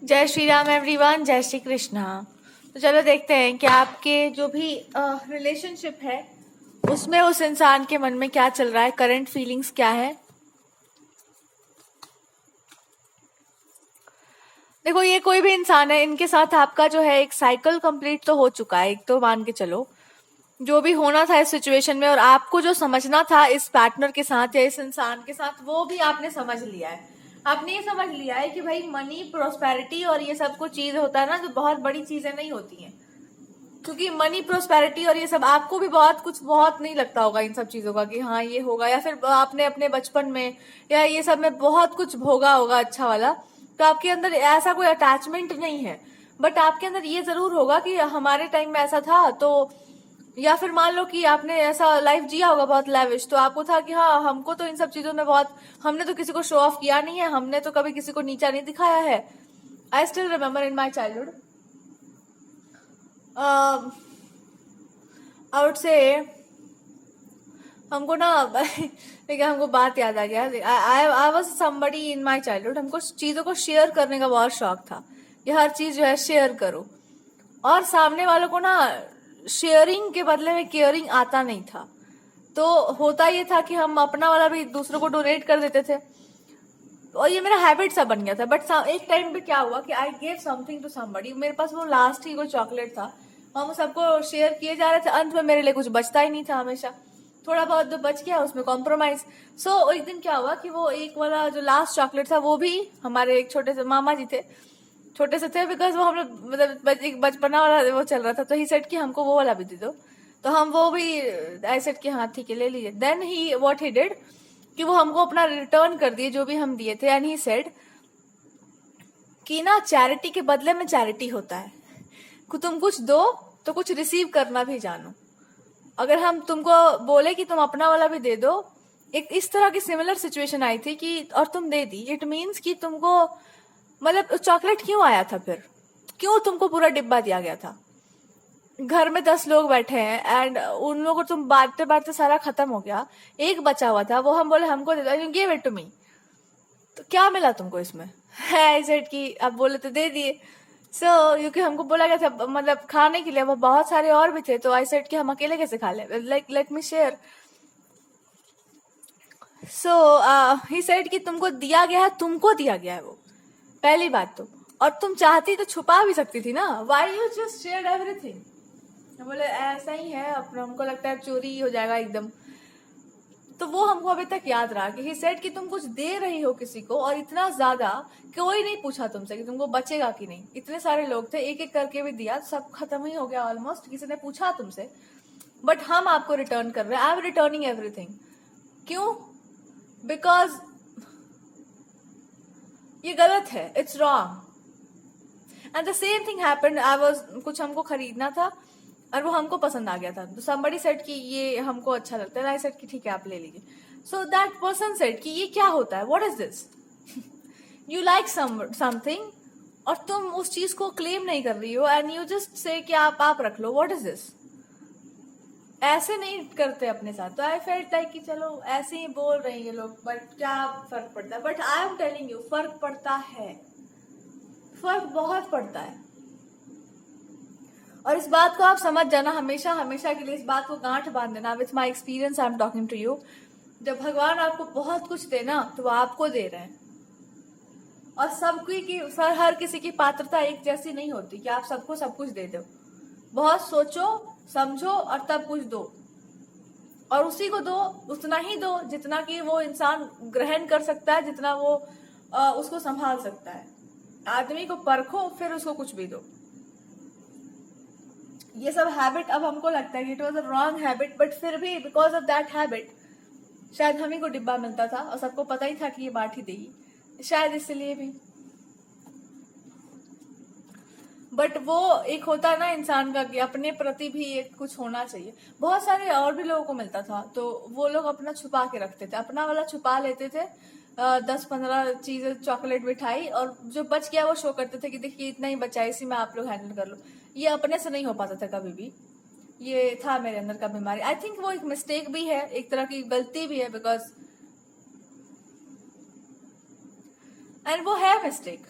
जय श्री राम एवरीवन, जय श्री कृष्णा। तो चलो देखते हैं कि आपके जो भी रिलेशनशिप है उसमें उस इंसान के मन में क्या चल रहा है, करंट फीलिंग्स क्या है। देखो, ये कोई भी इंसान है, इनके साथ आपका जो है एक साइकिल कंप्लीट तो हो चुका है। एक तो मान के चलो जो भी होना था इस सिचुएशन में और आपको जो समझना था इस पार्टनर के साथ या इस इंसान के साथ, वो भी आपने समझ लिया है। आपने ये समझ लिया है कि भाई मनी, प्रोस्पेरिटी और ये सब कुछ चीज होता है ना, जो बहुत बड़ी चीजें नहीं होती हैं। क्योंकि मनी, प्रोस्पेरिटी और ये सब आपको भी बहुत नहीं लगता होगा इन सब चीजों का कि हाँ ये होगा, या फिर आपने अपने बचपन में या ये सब में बहुत कुछ भोगा होगा अच्छा वाला, तो आपके अंदर ऐसा कोई अटैचमेंट नहीं है। बट आपके अंदर ये जरूर होगा कि हमारे टाइम में ऐसा था, तो या फिर मान लो कि आपने ऐसा लाइफ जिया होगा बहुत लेविश, तो आपको था कि हाँ हमको तो इन सब चीजों में बहुत, हमने तो किसी को शो ऑफ किया नहीं है, हमने तो कभी किसी को नीचा नहीं दिखाया है। I still remember in my childhood, I would say हमको ना लेकिन हमको बात याद आ गया। I was somebody in my childhood, हमको चीजों को शेयर करने का बहुत शौक था। ये हर चीज जो है शेयर करो, और सामने वालों को ना शेयरिंग के बदले में केयरिंग आता नहीं था। तो होता ये था कि हम अपना वाला भी दूसरों को डोनेट कर देते थे, और ये मेरा हैबिट सा बन गया था। बट एक टाइम पे क्या हुआ कि I gave something to somebody, मेरे पास वो लास्ट ही कोई चॉकलेट था, हम सबको शेयर किए जा रहे थे, अंत में मेरे लिए कुछ बचता ही नहीं था। हमेशा थोड़ा बहुत जो बच गया उसमें कॉम्प्रोमाइज। सो एक दिन क्या हुआ कि वो एक वाला जो लास्ट चॉकलेट था, वो भी हमारे एक छोटे से मामा जी थे, छोटे से थे बिकॉज वो हम लोग मतलब एक बचपना वाला वो चल रहा था, तो ही सेट कि हमको वो वाला भी दे दो। तो हम वो भी आई सेट कि हाँ ठीक है ले लीजिए। Then he what he did कि वो हमको अपना रिटर्न कर दिए जो भी हम दिए थे, एंड ही सेड कि ना चैरिटी के बदले में चैरिटी होता है कि तुम कुछ दो तो कुछ रिसीव करना भी जानो। अगर हम तुमको बोले कि तुम अपना वाला भी दे दो, एक इस तरह की सिमिलर सिचुएशन आई थी कि और तुम दे दी, इट मीन्स कि तुमको मतलब चॉकलेट क्यों आया था, फिर क्यों तुमको पूरा डिब्बा दिया गया था। घर में 10 लोग बैठे हैं एंड उन लोगों को तुम बांटते बांटते सारा खत्म हो गया, एक बचा हुआ था, वो हम बोले हमको दे दो, you give it to me. तो क्या मिला तुमको इसमें? आई सेड कि आप बोले तो दे दिए। क्योंकि हमको बोला गया था मतलब खाने के लिए, वो बहुत सारे और भी थे, तो आई सेड कि हम अकेले कैसे खा ले, like let me share. He said कि तुमको दिया गया है, तुमको दिया गया है वो, पहली बात तो, और तुम चाहती तो छुपा भी सकती थी ना, why you just share everything. बोले ऐसा ही है, अब हमको लगता है चोरी हो जाएगा एकदम। तो वो हमको अभी तक याद रहा कि ही सेड कि तुम कुछ दे रही हो किसी को, और इतना ज्यादा कोई नहीं पूछा तुमसे कि तुमको बचेगा कि नहीं। इतने सारे लोग थे, एक एक करके भी दिया, सब खत्म ही हो गया ऑलमोस्ट, किसी ने पूछा तुमसे, बट हम आपको रिटर्न कर रहे हैं। I am returning everything. क्यों? बिकॉज ये गलत है, it's wrong. And the same thing happened, I was कुछ हमको खरीदना था और वो हमको पसंद आ गया था, तो somebody said कि ये हमको अच्छा लगता है, आई सेड कि ठीक है आप ले लीजिए। सो दैट पर्सन सेड कि ये क्या होता है, what is this, you like something और तुम उस चीज को क्लेम नहीं कर रही हो, एंड यू जस्ट से कि आप रख लो, व्हाट इज दिस। ऐसे नहीं करते अपने साथ। तो आई फेल्ट लाइक कि चलो ऐसे ही बोल रहे हैं ये लोग, बट क्या फर्क पड़ता है। But I am telling you, फर्क पड़ता है, फर्क बहुत पड़ता है। और इस बात को आप समझ जाना, हमेशा हमेशा के लिए इस बात को गांठ बांध देना। With my experience I am talking to you, जब भगवान आपको बहुत कुछ देना तो वो आपको दे रहे हैं। और सबकी की हर किसी की पात्रता एक जैसी नहीं होती कि आप सबको सब कुछ दे दो। बहुत सोचो समझो और तब कुछ दो, और उसी को दो, उतना ही दो जितना कि वो इंसान ग्रहण कर सकता है, जितना वो उसको संभाल सकता है। आदमी को परखो फिर उसको कुछ भी दो। ये सब हैबिट अब हमको लगता है कि it was a wrong habit, but फिर भी बिकॉज ऑफ दैट हैबिट शायद हम ही को डिब्बा मिलता था और सबको पता ही था कि ये बांट ही देगी, शायद इसलिए भी। बट वो एक होता है ना इंसान का कि अपने प्रति भी एक कुछ होना चाहिए। बहुत सारे और भी लोगों को मिलता था, तो वो लोग अपना छुपा के रखते थे, अपना वाला छुपा लेते थे, 10-15 चीजें, चॉकलेट, मिठाई, और जो बच गया वो शो करते थे कि देखिए इतना ही बचा है, इसी में आप लोग हैंडल कर लो। ये अपने से नहीं हो पाता था कभी भी, ये था मेरे अंदर का बीमारी। आई थिंक वो एक मिस्टेक भी है, एक तरह की गलती भी है, बिकॉज एंड वो है मिस्टेक।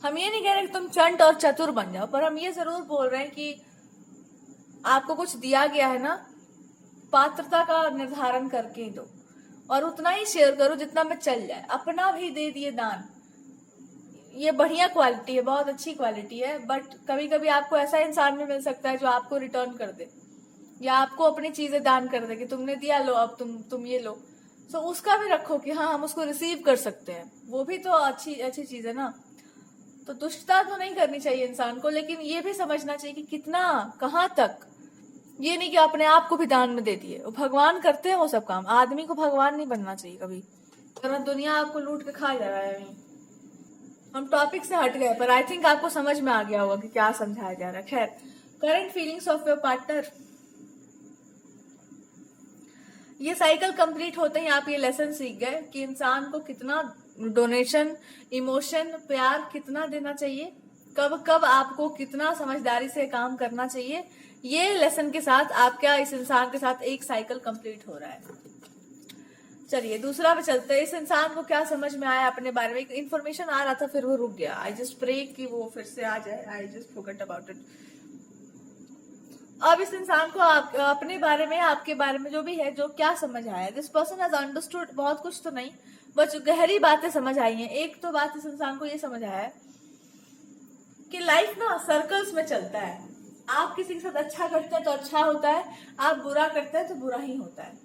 हम ये नहीं कह रहे कि तुम चंट और चतुर बन जाओ, पर हम ये जरूर बोल रहे हैं कि आपको कुछ दिया गया है ना, पात्रता का निर्धारण करके दो, और उतना ही शेयर करो जितना में चल जाए। अपना भी दे दिए दान, ये बढ़िया क्वालिटी है, बहुत अच्छी क्वालिटी है। बट कभी कभी आपको ऐसा इंसान भी मिल सकता है जो आपको रिटर्न कर दे, या आपको अपनी चीजें दान कर दे कि तुमने दिया, लो अब तुम ये लो। सो उसका भी रखो कि हाँ, हम उसको रिसीव कर सकते हैं, वो भी तो अच्छी अच्छी चीज है ना। तो दुष्टता तो नहीं करनी चाहिए इंसान को, लेकिन ये भी समझना चाहिए कि कितना, कहाँ तक। ये नहीं कि अपने आप को भी दान में दे दिए। वो भगवान करते हैं वो सब काम, आदमी को भगवान नहीं बनना चाहिए कभी, वरना दुनिया आपको लूट के खा जा रहा है। हम टॉपिक से हट गए, पर आई थिंक आपको समझ में आ गया होगा कि क्या समझाया जा रहा है। खैर, current feelings of your partner, ये साइकिल कंप्लीट होते ही आप ये लेसन सीख गए कि इंसान को कितना डोनेशन, इमोशन, प्यार कितना देना चाहिए, कब कब आपको कितना समझदारी से काम करना चाहिए। ये लेसन के साथ आपका इस इंसान के साथ एक साइकिल कंप्लीट हो रहा है। चलिए दूसरा पे चलते हैं। इस इंसान को क्या समझ में आया अपने बारे में? एक इन्फॉर्मेशन आ रहा था, फिर वो रुक गया। आई जस्ट प्रे कि वो फिर से आ जाए। I just forgot about it. अब इस इंसान को अपने बारे में, आपके बारे में जो भी है, जो क्या समझ आया, दिस पर्सन हैज अंडरस्टूड, बहुत कुछ तो नहीं, बस गहरी बातें समझ आई हैं। एक तो बात इस इंसान को ये समझ आया है कि लाइफ ना सर्कल्स में चलता है। आप किसी के साथ अच्छा करते हैं तो अच्छा होता है, आप बुरा करते हैं तो बुरा ही होता है।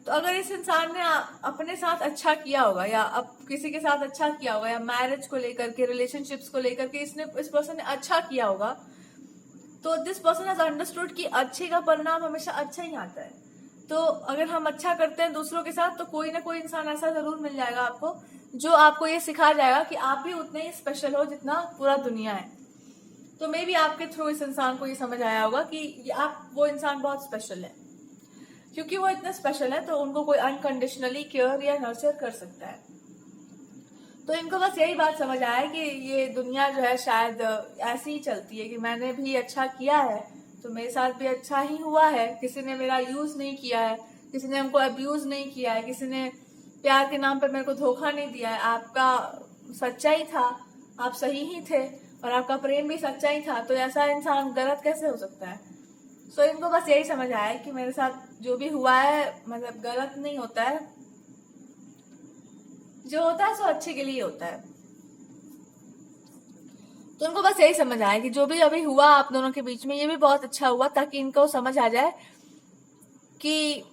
तो अगर इस इंसान ने अपने साथ अच्छा किया होगा, या अब किसी के साथ अच्छा किया होगा, या मैरिज को लेकर के, रिलेशनशिप्स को लेकर के इस पर्सन ने अच्छा किया होगा, तो दिस पर्सन हैज अंडरस्टूड कि अच्छे का परिणाम हमेशा अच्छा ही आता है। तो अगर हम अच्छा करते हैं दूसरों के साथ, तो कोई ना कोई इंसान ऐसा जरूर मिल जाएगा आपको, जो आपको ये सिखा जाएगा कि आप भी उतने ही स्पेशल हो जितना पूरा दुनिया है। तो मे बी आपके थ्रू इस इंसान को ये समझ आया होगा कि आप, वो इंसान बहुत स्पेशल है। क्योंकि वो इतने स्पेशल है तो उनको कोई अनकंडीशनली केयर या नर्चर कर सकता है। तो इनको बस यही बात समझ आया कि ये दुनिया जो है शायद ऐसी ही चलती है कि मैंने भी अच्छा किया है तो मेरे साथ भी अच्छा ही हुआ है। किसी ने मेरा यूज नहीं किया है, किसी ने हमको अब्यूज नहीं किया है, किसी ने प्यार के नाम पर मेरे को धोखा नहीं दिया है। आपका सच्चा ही था, आप सही ही थे, और आपका प्रेम भी सच्चा ही था। तो ऐसा इंसान गलत कैसे हो सकता है? सो इनको बस यही समझ आया कि मेरे साथ जो भी हुआ है, मतलब गलत नहीं होता है, जो होता है सो अच्छे के लिए होता है। तो उनको बस यही समझ आया कि जो भी अभी हुआ आप दोनों के बीच में, ये भी बहुत अच्छा हुआ, ताकि इनको समझ आ जाए कि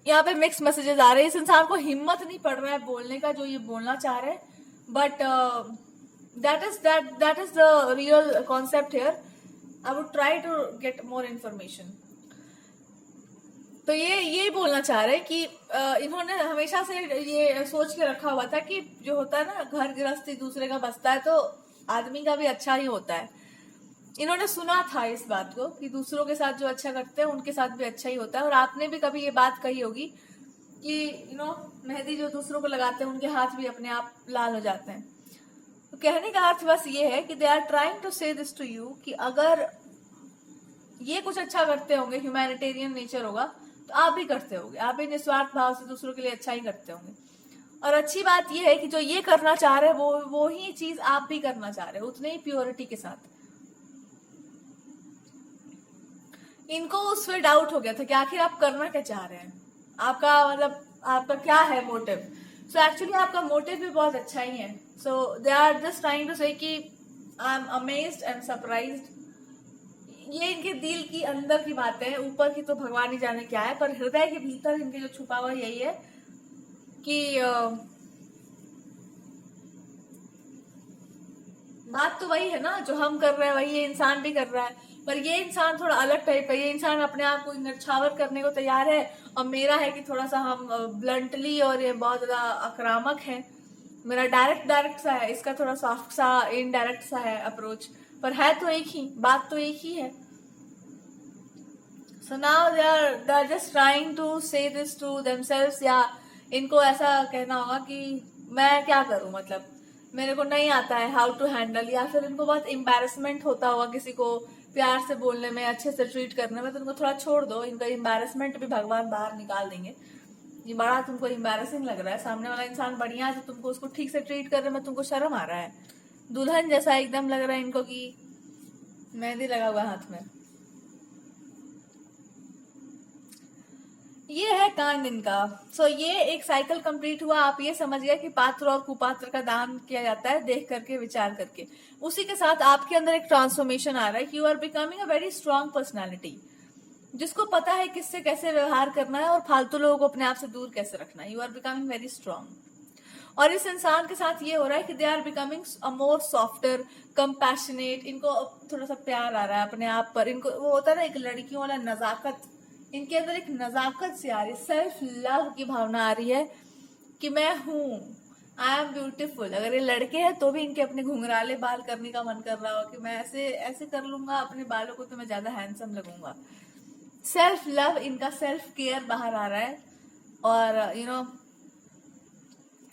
यहाँ पे मिक्स मैसेजेस आ रहे हैं। इस इंसान को हिम्मत नहीं पड़ रहा है बोलने का जो ये बोलना चाह रहे हैं, but that is the real concept here. I would try to get more information. तो ये बोलना चाह रहे हैं कि इन्होंने हमेशा से ये सोच के रखा हुआ था कि जो होता है ना, घर गृहस्थी दूसरे का बसता है तो आदमी का भी अच्छा ही होता है। इन्होंने सुना था इस बात को कि दूसरों के साथ जो अच्छा करते हैं उनके साथ भी अच्छा ही होता है। और आपने भी कभी ये बात कही होगी कि मेहंदी जो दूसरों को लगाते हैं उनके हाथ भी अपने आप लाल हो जाते हैं। तो कहने का अर्थ बस ये है कि they are trying to say this to you कि अगर ये कुछ अच्छा करते होंगे, ह्यूमैनिटेरियन नेचर होगा, तो आप भी करते होंगे, आप भी निस्वार्थ भाव से दूसरों के लिए अच्छा ही करते होंगे। और अच्छी बात यह है कि जो ये करना चाह रहे हैं वो ही चीज आप भी करना चाह रहे हो, उतने ही प्योरिटी के साथ। इनको उस पर डाउट हो गया था कि आखिर आप करना क्या चाह रहे हैं, आपका मतलब आपका क्या है मोटिव। सो एक्चुअली आपका मोटिव भी बहुत अच्छा ही है। So they are just trying to say कि I am amazed and surprised. ये इनके दिल की अंदर की बातें हैं, ऊपर की तो भगवान ही जाने क्या है, पर हृदय के भीतर इनके जो छुपा हुआ यही है कि बात तो वही है ना, जो हम कर रहे हैं वही ये इंसान भी कर रहा है। पर ये इंसान थोड़ा अलग टाइप का, ये इंसान अपने आप को नछावर करने को तैयार है, और मेरा है कि थोड़ा सा हम ब्लंटली, और ये बहुत ज्यादा आक्रामक है। मेरा डायरेक्ट सा है, इसका थोड़ा सॉफ्ट सा, इनडायरेक्ट सा है अप्रोच, पर है तो एक ही बात, तो एक ही है। So now they are just trying to say this to themselves, या इनको ऐसा कहना होगा कि मैं क्या करूं, मतलब मेरे को नहीं आता है हाउ टू हैंडल, या फिर इनको बहुत एम्बैरेसमेंट होता होगा किसी को प्यार से बोलने में, अच्छे से ट्रीट करने में, तो इनको थोड़ा छोड़ दो। इनका एम्बैरेसमेंट भी भगवान बाहर निकाल देंगे। ये बड़ा तुमको एम्बैरेसिंग लग रहा है, सामने वाला इंसान बढ़िया है तो तुमको उसको ठीक से ट्रीट करने में तुमको शर्म आ रहा है, दुल्हन जैसा एकदम लग रहा है इनको कि मेहंदी लगा हुआ है हाथ में। ये है कांड इनका। सो ये एक साइकिल कंप्लीट हुआ। आप ये समझ गए कि पात्र और कुपात्र का दान किया जाता है देख करके, विचार करके। उसी के साथ आपके अंदर एक ट्रांसफॉर्मेशन आ रहा है कि you are becoming a very strong personality, जिसको पता है किससे कैसे व्यवहार करना है और फालतू लोगों को अपने आप से दूर कैसे रखना है। You are becoming very strong. और इस इंसान के साथ ये हो रहा है कि they are becoming a more softer, compassionate. इनको थोड़ा सा प्यार आ रहा है अपने आप पर। इनको वो होता है ना एक लड़कियों वाला नजाकत, इनके अंदर एक नजाकत से आ रही है, सेल्फ लव की भावना आ रही है कि मैं हूं, आई एम ब्यूटीफुल। अगर ये लड़के हैं तो भी इनके अपने घुंघराले बाल करने का मन कर रहा हो कि मैं ऐसे ऐसे कर लूंगा अपने बालों को तो मैं ज्यादा हैंडसम लगूंगा। सेल्फ लव, इनका सेल्फ केयर बाहर आ रहा है। और यू नो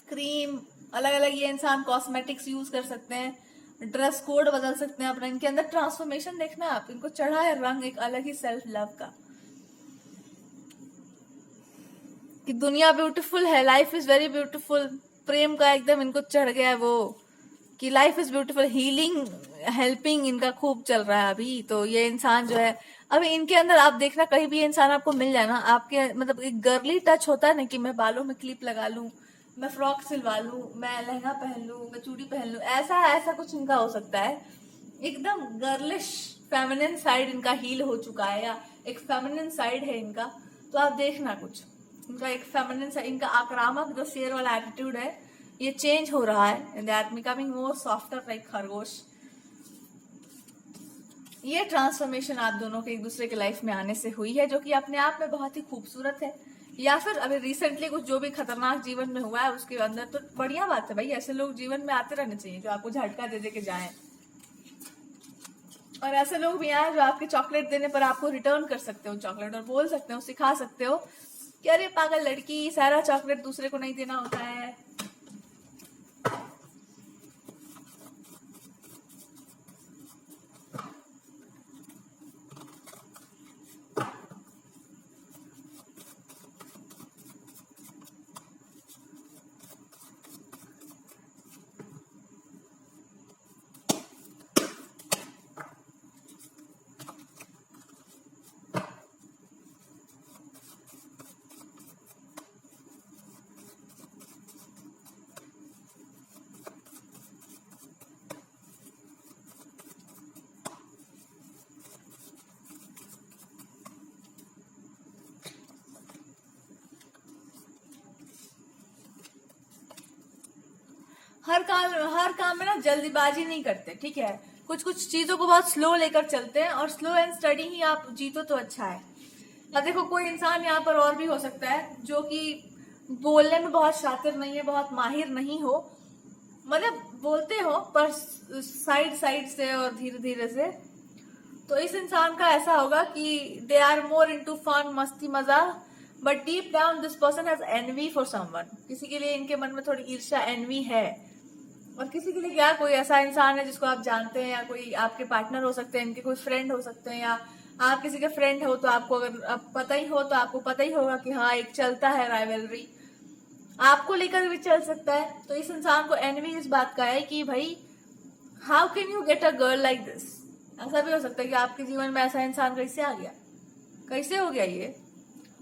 क्रीम, अलग अलग ये इंसान कॉस्मेटिक्स यूज कर सकते हैं, ड्रेस कोड बदल सकते हैं अपना। इनके अंदर ट्रांसफॉर्मेशन देखना आप, इनको चढ़ा है रंग एक अलग ही सेल्फ लव का कि दुनिया ब्यूटीफुल है, लाइफ इज वेरी ब्यूटीफुल। प्रेम का एकदम इनको चढ़ गया है वो कि life is beautiful. Healing, helping इनका खूब चल रहा है अभी। तो ये इंसान जो है अभी इनके अंदर, आप देखना कहीं भी ये इंसान आपको मिल जाए ना, आपके मतलब एक गर्ली टच होता है ना कि मैं बालों में क्लिप लगा लूं, मैं फ्रॉक सिलवा लूं, मैं लहंगा पहन लूं, मैं चूड़ी पहन लूं, ऐसा ऐसा कुछ इनका हो सकता है। एकदम गर्लिश फेमिनिन साइड इनका हील हो चुका है, या एक फेमिनिन साइड है इनका। तो आप देखना कुछ इनका एक फेमिनिन साइड, इनका आक्रामक जो शेर वाला एटीट्यूड है ये चेंज हो रहा है। They are becoming more softer like खरगोश। ये ट्रांसफॉर्मेशन आप दोनों के एक दूसरे के लाइफ में आने से हुई है, जो कि अपने आप में बहुत ही खूबसूरत है। या फिर अभी रिसेंटली कुछ जो भी खतरनाक जीवन में हुआ है उसके अंदर, तो बढ़िया बात है भाई, ऐसे लोग जीवन में आते रहने चाहिए जो आपको झटका दे दे के जाएं। और ऐसे लोग भी आए जो आपके चॉकलेट देने पर आपको रिटर्न कर सकते हो चॉकलेट, और बोल सकते हो, सिखा सकते हो कि अरे पागल लड़की, सारा चॉकलेट दूसरे को नहीं देना होता है। हर काम में ना जल्दीबाजी नहीं करते, ठीक है। कुछ कुछ चीजों को बहुत स्लो लेकर चलते हैं, और स्लो एंड स्टडी ही आप जीतो तो अच्छा है। अब देखो कोई इंसान यहाँ पर और भी हो सकता है जो कि बोलने में बहुत शातिर नहीं है, बहुत माहिर नहीं हो, मतलब बोलते हो पर साइड साइड से और धीरे धीरे से। तो इस इंसान का ऐसा होगा कि they are more into fun, मस्ती मजाक, but deep down this person has envy for someone. किसी के लिए इनके मन में थोड़ी ईर्ष्या, एनवी है। और किसी के लिए क्या, कोई ऐसा इंसान है जिसको आप जानते हैं, या कोई आपके पार्टनर हो सकते हैं, इनके कोई फ्रेंड हो सकते हैं, या आप किसी के फ्रेंड हो तो आपको अगर आप पता ही हो तो आपको पता ही होगा कि हाँ एक चलता है राइवलरी, आपको लेकर भी चल सकता है। तो इस इंसान को एनवी इस बात का है कि भाई how can you get a girl like this. ऐसा भी हो सकता है कि आपके जीवन में ऐसा इंसान कैसे आ गया, कैसे हो गया ये।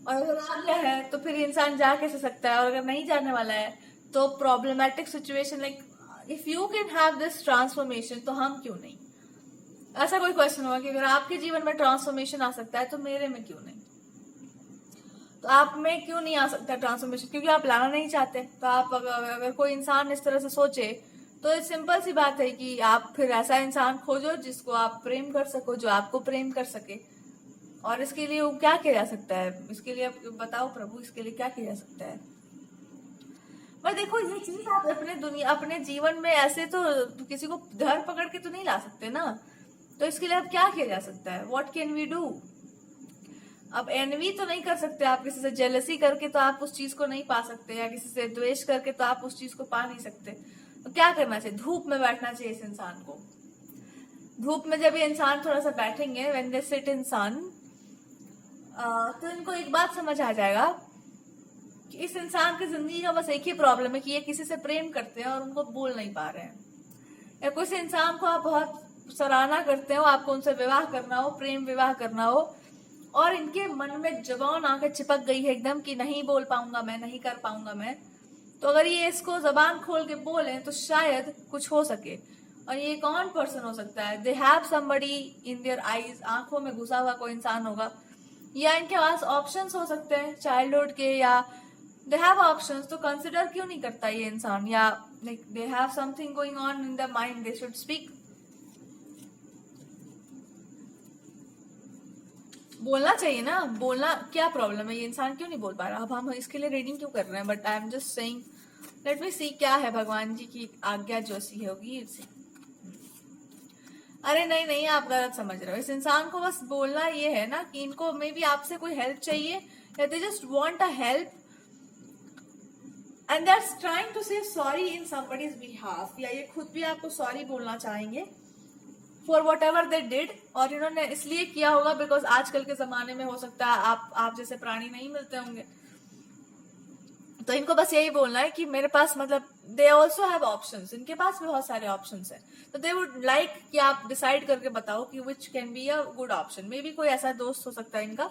और अगर आ गया है तो फिर इंसान जा कैसे सकता है, और अगर नहीं जाने वाला है तो problematic situation, like if you can have this transformation तो हम क्यों नहीं। ऐसा कोई क्वेश्चन होगा कि अगर आपके जीवन में ट्रांसफॉर्मेशन आ सकता है तो मेरे में क्यों नहीं। तो आप में क्यों नहीं आ सकता ट्रांसफॉर्मेशन, क्योंकि आप लाना नहीं चाहते। तो आप अगर कोई इंसान इस तरह से सोचे तो सिंपल सी बात है कि आप फिर ऐसा इंसान खोजो जिसको आप प्रेम कर सको, जो आपको प्रेम कर सके। और इसके लिए वो क्या किया जा सकता है, इसके लिए आप बताओ प्रभु, इसके लिए क्या किया जा सकता है। पर देखो ये चीज आप अपने जीवन में ऐसे तो किसी को धर पकड़ के तो नहीं ला सकते ना। तो इसके लिए अब क्या किया जा सकता है, व्हाट कैन वी डू। अब एनवी तो नहीं कर सकते आप किसी से, जेलसी करके तो आप उस चीज को नहीं पा सकते, या किसी से द्वेष करके तो आप उस चीज को पा नहीं सकते। तो क्या करना चाहिए, धूप में बैठना चाहिए इस इंसान को। धूप में जब ये इंसान थोड़ा सा बैठेंगे, व्हेन दे सिट इन सन, तो इनको एक बात समझ आ जाएगा कि इस इंसान की जिंदगी का बस एक ही प्रॉब्लम है कि ये किसी से प्रेम करते हैं और उनको बोल नहीं पा रहे हैं, या किसी इंसान को आप बहुत सराहना करते हो, आपको उनसे विवाह करना हो, प्रेम विवाह करना हो, और इनके मन में जबान आके चिपक गई है एकदम कि नहीं बोल पाऊंगा मैं, नहीं कर पाऊंगा मैं। तो अगर ये इसको जबान खोल के बोले तो शायद कुछ हो सके। और ये कौन पर्सन हो सकता है? They have somebody in their eyes, आंखों में घुसा हुआ कोई इंसान होगा, या इनके पास ऑप्शंस हो सकते हैं चाइल्डहुड के, या दे हैव ऑप्शंस, तो कंसिडर क्यों नहीं करता ये इंसान, या like they have something going on in the mind, they should speak. बोलना चाहिए ना, बोलना क्या प्रॉब्लम है, ये इंसान क्यों नहीं बोल पा रहा? अब हम इसके लिए रीडिंग क्यों कर रहे हैं? But I am just saying, let me see क्या है भगवान जी की आज्ञा जो सी होगी इसे। अरे नहीं नहीं, आप गलत समझ रहे हो। इस इंसान को बस बोलना ये है ना कि इनको मे बी आपसे कोई हेल्प चाहिए, या they just want a help and that's trying to say sorry in somebody's behalf, या ये खुद भी आपको सॉरी बोलना चाहेंगे for whatever they did. और इन्होंने इसलिए किया होगा बिकॉज आजकल के जमाने में हो सकता है आप जैसे प्राणी नहीं मिलते होंगे, तो इनको बस यही बोलना है कि मेरे पास मतलब दे ऑल्सो हैव ऑप्शंस, इनके पास भी बहुत सारे ऑप्शंस हैं, तो दे वुड लाइक कि आप डिसाइड करके बताओ कि which can be a good option. May be कोई ऐसा दोस्त हो सकता है इनका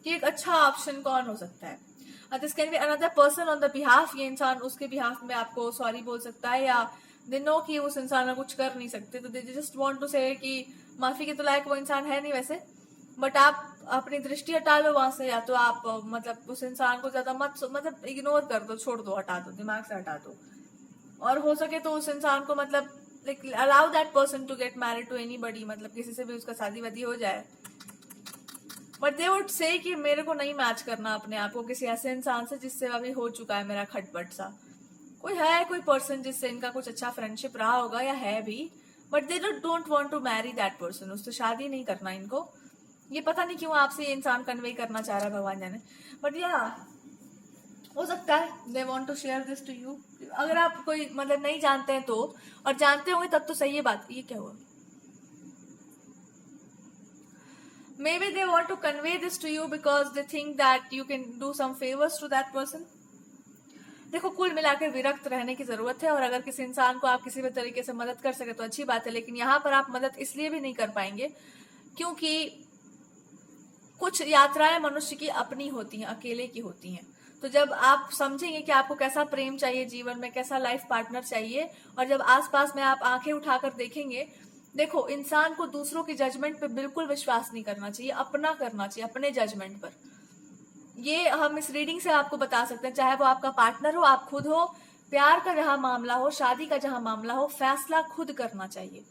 कि एक अच्छा ऑप्शन कौन हो सकता है। This can be another person on the behalf, ये इंसान उसके बिहाफ में आपको सॉरी बोल सकता है, या दे नो कि उस इंसान में कुछ कर नहीं सकते, तो दे जस्ट वांट टू से कि माफी के तो लायक वो इंसान है नहीं वैसे, बट आप अपनी दृष्टि हटा लो वहां से, या तो आप मतलब उस इंसान को ज्यादा मत मतलब इग्नोर कर दो, छोड़ दो, हटा दो, दिमाग से हटा दो। और हो सके तो उस इंसान को मतलब like allow that person to get married to anybody, मतलब किसी से भी उसका शादी वादी हो जाए, बट दे वुड से कि मेरे को नहीं मैच करना अपने आप को किसी ऐसे इंसान से जिससे अभी हो चुका है मेरा खटपट सा। कोई है कोई पर्सन जिससे इनका कुछ अच्छा फ्रेंडशिप रहा होगा या है भी, but they don't want to marry that person, उससे शादी नहीं करना इनको। ये पता नहीं क्यों आपसे ये इंसान कन्वे करना चाह रहा है, भगवान जाने, बट या हो सकता है they want to share this to you. अगर आप कोई मतलब नहीं जानते हैं तो, और जानते होंगे तब तो सही है बात। ये क्या हुआ? Maybe they want to convey this to you because they think that you can do some favors to that person. देखो कुल मिलाकर विरक्त रहने की जरूरत है, और अगर किसी इंसान को आप किसी भी तरीके से मदद कर सके तो अच्छी बात है, लेकिन यहाँ पर आप मदद इसलिए भी नहीं कर पाएंगे क्योंकि कुछ यात्राएं मनुष्य की अपनी होती हैं, अकेले की होती हैं। तो जब आप समझेंगे कि आपको कैसा प्रेम चाहिए जीवन में, कैसा लाइफ पार्टनर चाहिए, और जब आसपास में आप आंखें उठाकर देखेंगे, देखो इंसान को दूसरों की जजमेंट पे बिल्कुल विश्वास नहीं करना चाहिए, अपना करना चाहिए, अपने जजमेंट पर। ये हम इस रीडिंग से आपको बता सकते हैं, चाहे वो आपका पार्टनर हो, आप खुद हो, प्यार का जहां मामला हो, शादी का जहां मामला हो, फैसला खुद करना चाहिए।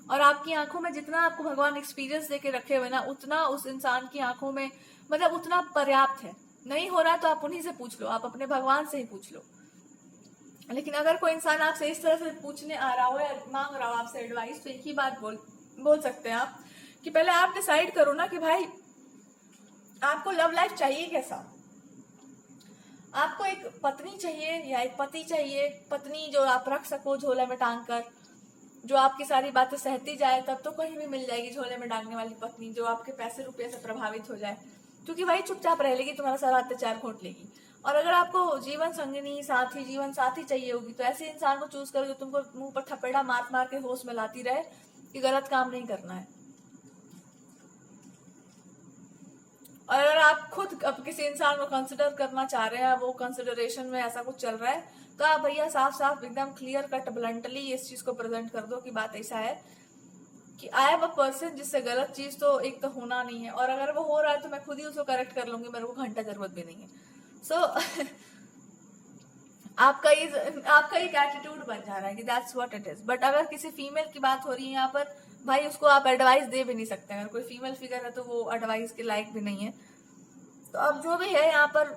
और आपकी आंखों में जितना आपको भगवान एक्सपीरियंस देके रखे हुए ना, उतना उस इंसान की आंखों में मतलब उतना पर्याप्त है। नहीं हो रहा तो आप उन्हीं से पूछ लो, आप अपने भगवान से ही पूछ लो। लेकिन अगर कोई इंसान आपसे इस तरह से पूछने आ रहा हो या मांग रहा हो आपसे एडवाइस, तो एक ही बात बोल सकते हैं आप कि पहले आप डिसाइड करो ना कि भाई आपको लव लाइफ चाहिए कैसा। आपको एक पत्नी चाहिए या एक पति चाहिए? पत्नी जो आप रख सको झोले में टांग कर, जो आपकी सारी बातें सहती जाए, तब तो कहीं भी मिल जाएगी झोले में टांगने वाली पत्नी, जो आपके पैसे रुपये से प्रभावित हो जाए, क्योंकि भाई चुपचाप रह लेगी, तुम्हारा सारा अत्याचार खोट लेगी। और अगर आपको जीवन संगिनी साथी जीवन साथी चाहिए होगी, तो ऐसे इंसान को चूज करो जो तुमको मुंह पर थपेड़ा मार मार के होश में लाती रहे कि गलत काम नहीं करना है। और अगर आप खुद अब किसी इंसान को कंसिडर करना चाह रहे हैं, वो कंसिडरेशन में ऐसा कुछ चल रहा है, तो आप भैया साफ साफ एकदम क्लियर कट ब्लंटली इस चीज को प्रेजेंट कर दो कि बात ऐसा है कि आई एम अ पर्सन जिससे गलत चीज तो एक तो होना नहीं है, और अगर वो हो रहा है तो मैं खुद ही उसको करेक्ट कर लूंगी, मेरे को घंटा जरूरत भी नहीं है। सो आपका एक एटीट्यूड बन जा रहा है कि that's what it is. But अगर किसी फीमेल की बात हो रही है यहाँ पर, भाई उसको आप एडवाइस दे भी नहीं सकते। अगर कोई फीमेल फिगर है तो वो एडवाइस के लायक भी नहीं है। तो अब जो भी है यहाँ पर,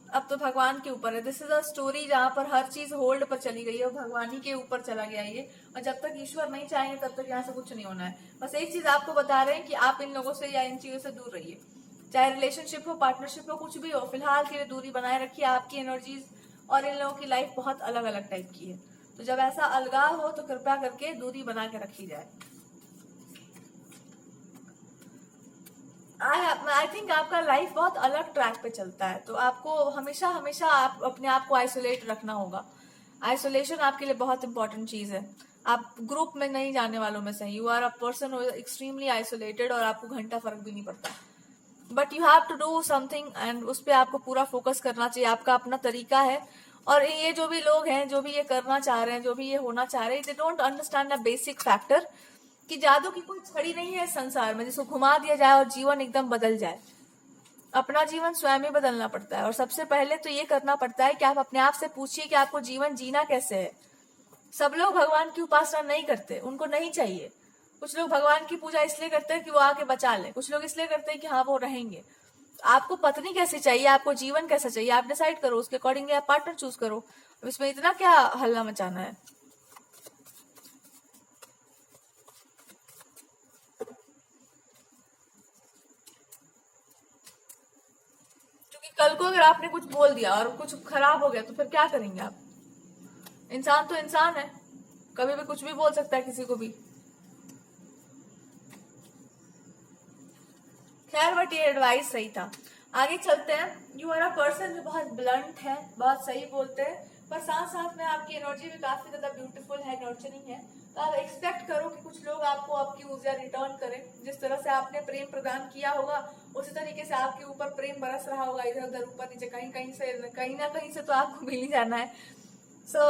अब तो भगवान के ऊपर है। दिस इज अ स्टोरी जहाँ पर हर चीज होल्ड पर चली गई है, भगवान ही के ऊपर चला गया ये। और जब तक ईश्वर नहीं चाहेंगे तब तक यहाँ से कुछ नहीं होना है। बस एक चीज आपको बता रहे हैं कि आप इन लोगों से या इन चीजों से दूर रहिए, चाहे रिलेशनशिप हो, पार्टनरशिप हो, कुछ भी हो, फिलहाल के लिए दूरी बनाए रखिए। आपकी एनर्जीज और इन लोगों की लाइफ बहुत अलग अलग टाइप की है, तो जब ऐसा अलगाव हो तो कृपया करके दूरी बना के रखी जाए। आई थिंक आपका लाइफ बहुत अलग ट्रैक पे चलता है, तो आपको हमेशा हमेशा आप अपने आप को आइसोलेट रखना होगा। आइसोलेशन आपके लिए बहुत इंपॉर्टेंट चीज है। आप ग्रुप में नहीं जाने वालों में से, you are a person extremely isolated और आपको घंटा फर्क भी नहीं पड़ता। But you have to do something and उस पर आपको पूरा फोकस करना चाहिए। आपका अपना तरीका है। और ये जो भी लोग हैं, जो भी ये करना चाह रहे हैं, जो भी ये होना चाह रहे हैं, they don't understand the basic factor कि जादू की कोई छड़ी नहीं है संसार में जिसको घुमा दिया जाए और जीवन एकदम बदल जाए। अपना जीवन स्वयं ही बदलना पड़ता है। और सबसे पहले तो ये करना पड़ता है कि आप अपने आप से पूछिए कि आपको जीवन जीना कैसे है। सब लोग भगवान की उपासना नहीं करते, उनको नहीं चाहिए। कुछ लोग भगवान की पूजा इसलिए करते हैं कि वो आके बचा ले, कुछ लोग इसलिए करते हैं कि हाँ वो रहेंगे। आपको पत्नी कैसी चाहिए, आपको जीवन कैसा चाहिए, आप डिसाइड करो, उसके अकॉर्डिंगली आप पार्टनर चूज करो। अब इसमें इतना क्या हल्ला मचाना है। क्योंकि कल को अगर आपने कुछ बोल दिया और कुछ खराब हो गया तो फिर क्या करेंगे आप। इंसान तो इंसान है, कभी भी कुछ भी बोल सकता है किसी को भी। खैर बट ये एडवाइस सही था। आगे चलते हैं। यू आर अ पर्सन जो बहुत ब्लंट है, बहुत सही बोलते हैं, पर साथ साथ में आपकी एनर्जी भी काफी ज्यादा ब्यूटीफुल है, नर्चरिंग है। तो आप एक्सपेक्ट करो कि कुछ लोग आपको आपकी ऊर्जा रिटर्न करें। जिस तरह से आपने प्रेम प्रदान किया होगा उसी तरीके से आपके ऊपर प्रेम बरस रहा होगा, इधर उधर ऊपर नीचे कहीं कहीं से, कहीं ना कहीं से तो आपको मिल ही जाना है। सो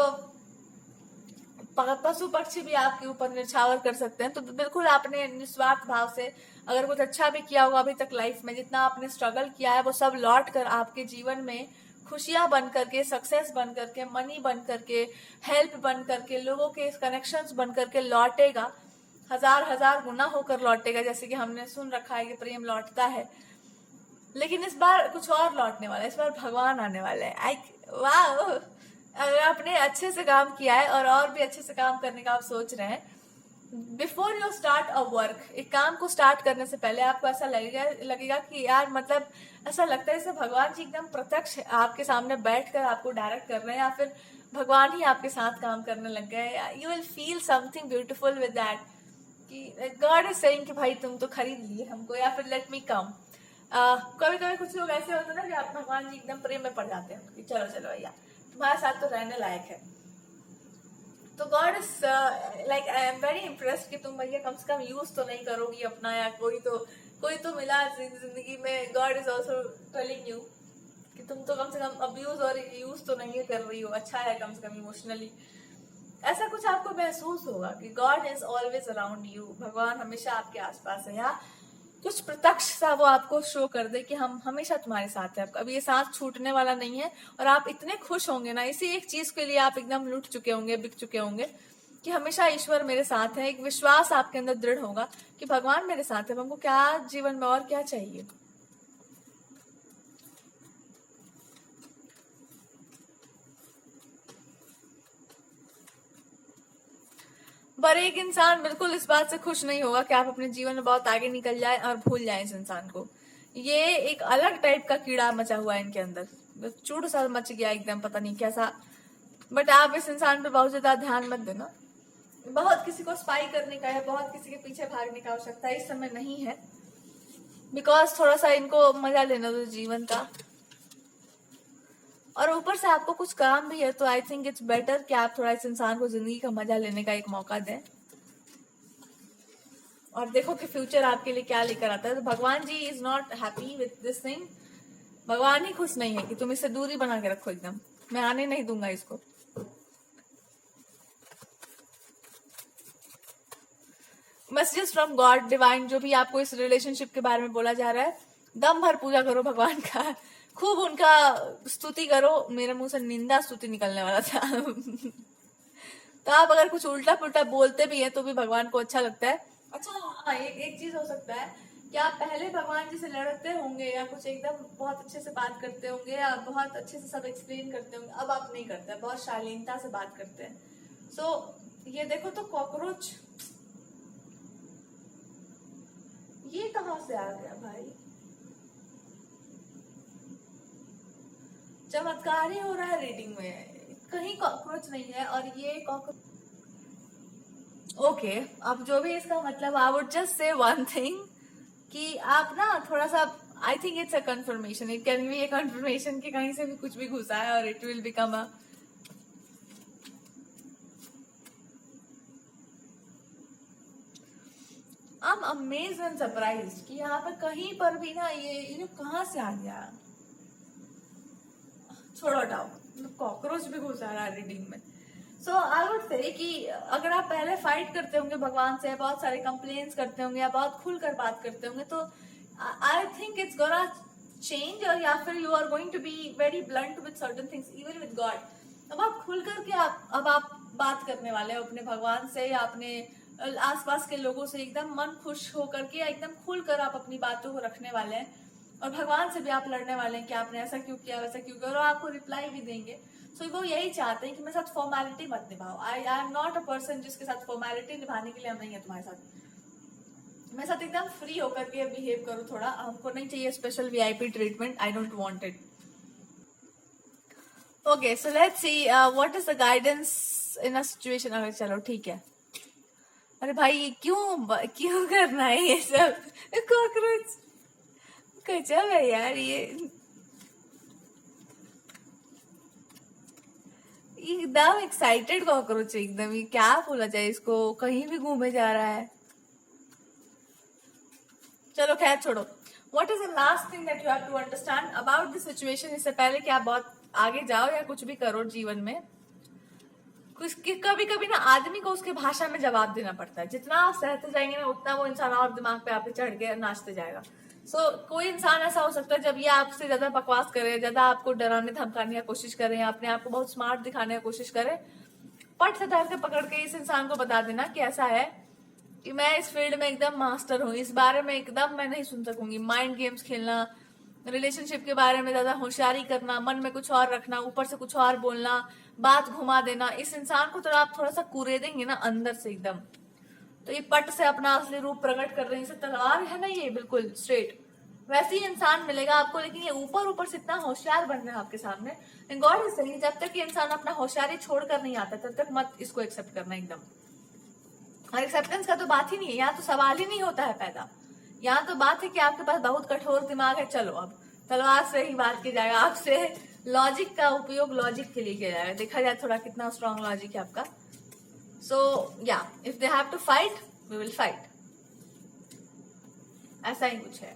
पशु पक्षी भी आपके ऊपर निछावर कर सकते हैं। तो बिल्कुल आपने निस्वार्थ भाव से अगर कुछ अच्छा भी किया होगा अभी तक लाइफ में, जितना आपने स्ट्रगल किया है वो सब लौट कर आपके जीवन में खुशियां बन करके, सक्सेस बन करके, मनी बन करके, हेल्प बन करके, लोगों के कनेक्शंस बन करके लौटेगा। हजार हजार गुना होकर लौटेगा। जैसे कि हमने सुन रखा है कि प्रेम लौटता है, लेकिन इस बार कुछ और लौटने वाला है। इस बार भगवान आने वाले हैं। आई वाह, अगर आपने अच्छे से काम किया है और भी अच्छे से काम करने का आप सोच रहे हैं, before you start a work, एक काम को स्टार्ट करने से पहले आपको ऐसा लगेगा कि यार मतलब ऐसा लगता है जैसे भगवान जी एकदम प्रत्यक्ष आपके सामने बैठकर आपको डायरेक्ट कर रहे हैं, या फिर भगवान ही आपके साथ काम करने लग गए। You will feel something beautiful with that कि गॉड इज सेइंग कि भाई तुम तो खरीद लिए हमको, या फिर लेट मी कम। कभी कभी कुछ लोग ऐसे होते हैं ना कि आप भगवान जी एकदम प्रेम में पड़ जाते हैं कि चलो चलो भैया तुम्हारे साथ तो रहने लायक है। तो God is like I am very impressed कि तुम भैया कम से कम यूज तो नहीं करोगी अपना, या कोई तो मिला जिंदगी में। God is also telling you कि तुम तो कम से कम अब्यूज और यूज तो नहीं कर रही हो, अच्छा है कम से कम इमोशनली। ऐसा कुछ आपको महसूस होगा कि God is always around you, भगवान हमेशा आपके आसपास है, या कुछ प्रत्यक्ष सा वो आपको शो कर दे कि हम हमेशा तुम्हारे साथ हैं, अब ये साथ छूटने वाला नहीं है। और आप इतने खुश होंगे ना, इसी एक चीज के लिए आप एकदम लुट चुके होंगे, बिक चुके होंगे कि हमेशा ईश्वर मेरे साथ है। एक विश्वास आपके अंदर दृढ़ होगा कि भगवान मेरे साथ है, हमको क्या जीवन में और क्या चाहिए। पर एक इंसान बिल्कुल इस बात से खुश नहीं होगा कि आप अपने जीवन में बहुत आगे निकल जाए और भूल जाए इस इंसान को। ये एक अलग टाइप का कीड़ा मचा हुआ है इनके अंदर, चूड़ सा मच गया एकदम, पता नहीं कैसा। बट आप इस इंसान पे बहुत ज्यादा ध्यान मत देना। बहुत किसी को स्पाई करने का है, बहुत किसी के पीछे भागने का आवश्यकता इस समय नहीं है, बिकॉज थोड़ा सा इनको मजा लेना दो जीवन का। और ऊपर से आपको कुछ काम भी है, तो आई थिंक इट्स बेटर कि आप थोड़ा इस इंसान को जिंदगी का मजा लेने का एक मौका दें और देखो कि फ्यूचर आपके लिए क्या लेकर आता है। तो भगवान जी is not happy with this thing. भगवान ही खुश नहीं है कि तुम इससे दूरी बना के रखो एकदम, मैं आने नहीं दूंगा इसको। मैसेजेस फ्रॉम गॉड डिवाइन, जो भी आपको इस रिलेशनशिप के बारे में बोला जा रहा है, दम भर पूजा करो भगवान का, खूब उनका स्तुति करो। मेरे मुंह से निंदा स्तुति निकलने वाला था तो आप अगर कुछ उल्टा पुल्टा बोलते भी हैं तो भी भगवान को अच्छा लगता है। अच्छा हाँ, एक चीज हो सकता है कि आप पहले भगवान जी से लड़ते होंगे, या कुछ एकदम बहुत अच्छे से बात करते होंगे, या बहुत अच्छे से सब एक्सप्लेन करते होंगे। अब आप नहीं करते, बहुत शालीनता से बात करते हैं। सो ये देखो तो कॉकरोच ये कहां से आ गया भाई, चमत्कार ही हो रहा है रीडिंग में, कहीं कॉकरोच नहीं है। और ये कॉकरोच अब जो भी इसका मतलब, I would just say one thing कि आप ना थोड़ा सा आई think it's a confirmation, it can be A confirmation कि कहीं से भी कुछ भी घुसा है और it will become a I am amazed and surprised कि यहाँ पर कहीं पर भी ना ये कहाँ से आ गया। छोड़ो हटाओ, कॉकरोच भी घुसा रहा है रीडिंग में। सो आई वुड से कि अगर आप पहले फाइट करते होंगे भगवान से, बहुत सारे कंप्लेन्स करते होंगे या बहुत खुलकर बात करते होंगे, तो I think it's gonna change, और या फिर you are going to be very blunt with certain things even with God. अब आप खुल करके अब आप बात करने वाले हो अपने भगवान से या अपने आसपास के लोगों से, एकदम मन खुश होकर के एकदम खुलकर आप अपनी बातों को रखने वाले हैं, और भगवान से भी आप लड़ने वाले हैं कि आपने ऐसा क्यों किया वैसा क्यों किया, और आपको रिप्लाई भी देंगे। सो वो यही चाहते हैं कि मेरे साथ फॉर्मेलिटी मत निभाओ। I am not a person जिसके साथ फॉर्मेलिटी निभाने के लिए हम नहीं है तुम्हारे साथ। मेरे साथ एकदम फ्री होकर के बिहेव करो थोड़ा, हमको नहीं चाहिए special VIP treatment, I don't want it. Okay, so let's see what is the guidance in a situation. अगर चलो ठीक है, अरे भाई ये क्यों करना है ये सब, कॉकरोच गजब है यार, ये एकदम एक्साइटेड कॉकरोच, एकदम ये क्या बोला जाए इसको, कहीं भी घूमे जा रहा है। चलो खैर छोड़ो। What is the last thing that you have to understand about this situation, इससे पहले कि आप बहुत आगे जाओ या कुछ भी करो जीवन में, कभी कभी ना आदमी को उसके भाषा में जवाब देना पड़ता है। जितना आप सहते जाएंगे ना उतना वो इंसान और दिमाग पे आपके चढ़ के नाचते जाएगा। कोई इंसान ऐसा हो सकता है जब ये आपसे ज्यादा बकवास करे, ज्यादा आपको डराने धमकाने की कोशिश करे, अपने आप को बहुत स्मार्ट दिखाने की कोशिश करे, पट से धर के पकड़ के इस इंसान को बता देना कि ऐसा है कि मैं इस फील्ड में एकदम मास्टर हूँ, इस बारे में एकदम मैं नहीं सुन सकूंगी। माइंड गेम्स खेलना, रिलेशनशिप के बारे में ज्यादा होशियारी करना, मन में कुछ और रखना, ऊपर से कुछ और बोलना, बात घुमा देना, इस इंसान को तो आप थोड़ा सा कुरेदेंगे ना अंदर से एकदम, तो ये पट से अपना असली रूप प्रकट कर रहे हैं। जैसे तलवार है ना ये बिल्कुल स्ट्रेट, वैसे ही इंसान मिलेगा आपको, लेकिन ये ऊपर से इतना होशियार बन रहा है आपके सामने। गॉड इज सेइंग जब तक ये इंसान अपना होशियारी छोड़कर नहीं आता तब तक मत इसको एक्सेप्ट करना एकदम। और एक्सेप्टेंस का तो बात ही नहीं है, यहाँ तो सवाल ही नहीं होता है पैदा। यहाँ तो बात है कि आपके पास बहुत कठोर दिमाग है, चलो अब तलवार से ही बात की जाएगा, आपसे लॉजिक का उपयोग लॉजिक के लिए किया जाएगा, देखा जाए थोड़ा कितना स्ट्रॉन्ग लॉजिक है आपका। सो या if they have to fight we will fight, ऐसा ही कुछ है।